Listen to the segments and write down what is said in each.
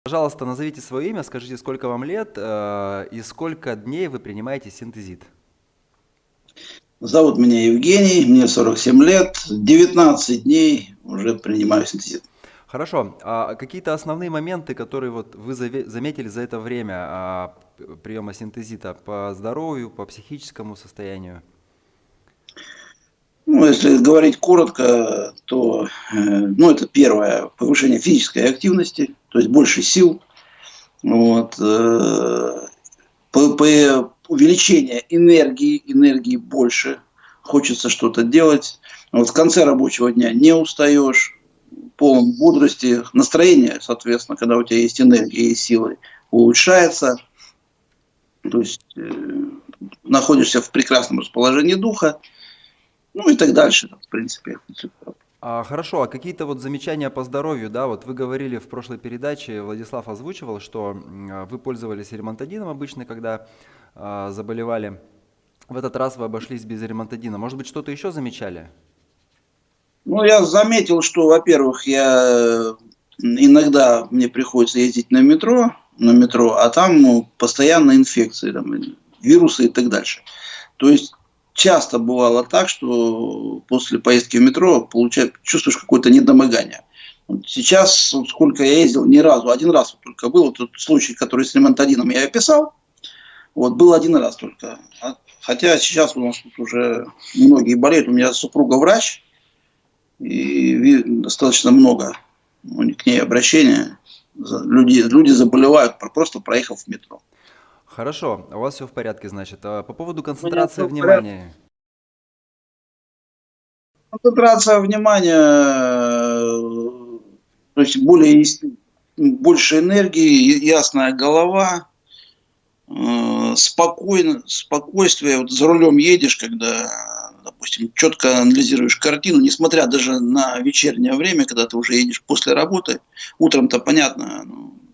Пожалуйста, назовите свое имя, скажите, сколько вам лет и сколько дней вы принимаете синтезит. Зовут меня Евгений, мне 47 лет, 19 дней уже принимаю синтезит. Хорошо. А какие-то основные моменты, которые вот вы заметили за это время приема синтезита по здоровью, по психическому состоянию? Ну, если говорить коротко, то это первое, повышение физической активности, то есть больше сил, вот, увеличение энергии больше, хочется что-то делать. Вот в конце рабочего дня не устаешь, полон бодрости, настроение, соответственно, когда у тебя есть энергия и силы, улучшается. То есть находишься в прекрасном расположении духа, ну и так дальше, в принципе. Хорошо, а какие-то вот замечания по здоровью, да, вот вы говорили в прошлой передаче, Владислав озвучивал, что вы пользовались ремонтадином обычно, когда заболевали. В этот раз вы обошлись без ремонтадина. Может быть, что-то еще замечали? Ну, я заметил, что, во-первых, иногда мне приходится ездить на метро, а там постоянно инфекции, там, вирусы и так дальше. То есть часто бывало так, что после поездки в метро чувствуешь какое-то недомогание. Вот сейчас, вот сколько я ездил, ни разу, один раз вот только был, вот тот случай, который с ремонтадином я описал, вот был один раз только. Хотя сейчас у нас тут уже многие болеют, у меня супруга врач, и достаточно много к ней обращения. Люди заболевают, просто проехав в метро. Хорошо, у вас все в порядке, значит. А по поводу У меня концентрации все в порядке. внимания. Концентрация внимания, то есть больше энергии, ясная голова, спокойствие. Вот за рулем едешь, когда, допустим, четко анализируешь картину, несмотря даже на вечернее время, когда ты уже едешь после работы. Утром-то понятно,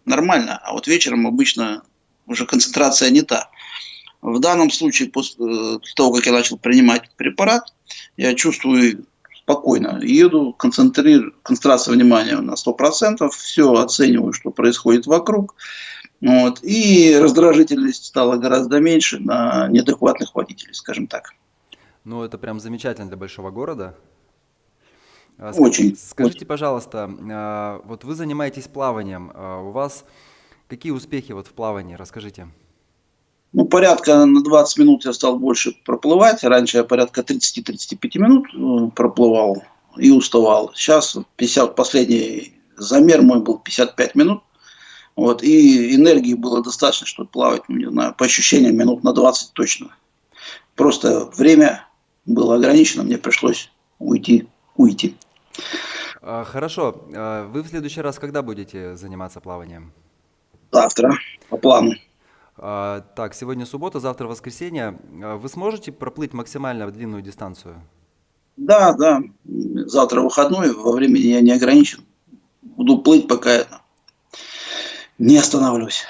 нормально, а вот вечером обычно уже концентрация не та. В данном случае, после того, как я начал принимать препарат, я чувствую спокойно. Еду, концентрация внимания на 100%, все оцениваю, что происходит вокруг. Вот, и раздражительность стала гораздо меньше на неадекватных водителей, скажем так. Ну, это прям замечательно для большого города. Очень, Скажите, очень. пожалуйста, вот вы занимаетесь плаванием. У вас какие успехи вот в плавании? Расскажите. Ну, порядка на 20 минут я стал больше проплывать. Раньше я порядка 30-35 минут проплывал и уставал. Сейчас 50, последний замер мой был 55 минут. Вот, и энергии было достаточно, чтобы плавать, ну, не знаю, по ощущениям минут на 20 точно. Просто время было ограничено, мне пришлось уйти. Хорошо. Вы в следующий раз когда будете заниматься плаванием? Завтра по плану. Так, сегодня суббота, завтра воскресенье. Вы сможете проплыть максимально длинную дистанцию? Да, да, завтра выходной, во времени я не ограничен. Буду плыть, пока это не остановлюсь.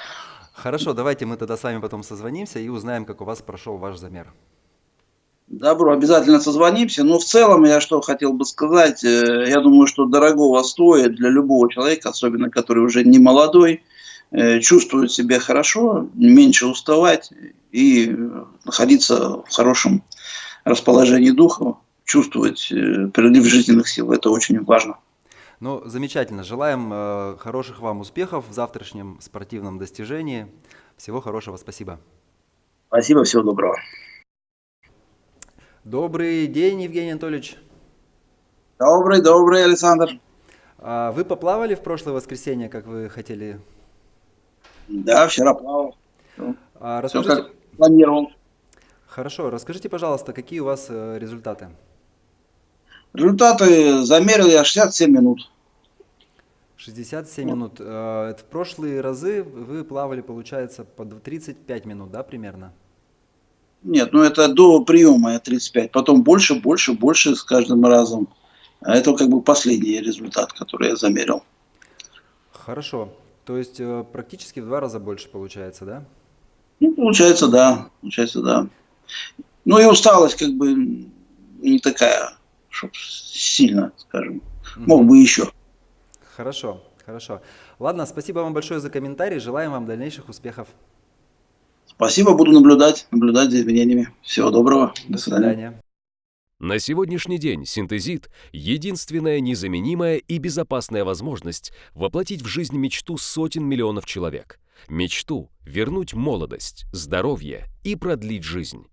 Хорошо, давайте мы тогда с вами потом созвонимся и узнаем, как у вас прошел ваш замер. Добро, обязательно созвонимся. Но в целом я что хотел бы сказать, я думаю, что дорогого стоит для любого человека, особенно который уже не молодой, чувствует себя хорошо, меньше уставать и находиться в хорошем расположении духа, чувствовать прилив жизненных сил. Это очень важно. Ну, замечательно. Желаем хороших вам успехов в завтрашнем спортивном достижении. Всего хорошего, спасибо. Спасибо, всего доброго. Добрый день, Евгений Анатольевич. Добрый, добрый, Александр. Вы поплавали в прошлое воскресенье, как вы хотели? Да, вчера плавал. Все Расскажите, как планировал. хорошо, расскажите, пожалуйста, какие у вас результаты? Результаты замерил я 67 минут. 67 минут. В прошлые разы вы плавали, получается, по 35 минут, да, примерно? Нет, ну это до приема я 35. Потом больше, больше, больше с каждым разом. А это как бы последний результат, который я замерил. Хорошо. То есть практически в 2 раза больше получается, да? Ну, получается, да. Получается, да. Ну и усталость как бы не такая, чтоб сильно, скажем. Мог Мгм. бы еще. Хорошо. Хорошо. Ладно, спасибо вам большое за комментарий. Желаем вам дальнейших успехов. Спасибо, буду наблюдать за изменениями. Всего доброго. До свидания. На сегодняшний день синтезит – единственная незаменимая и безопасная возможность воплотить в жизнь мечту сотен миллионов человек. Мечту вернуть молодость, здоровье и продлить жизнь.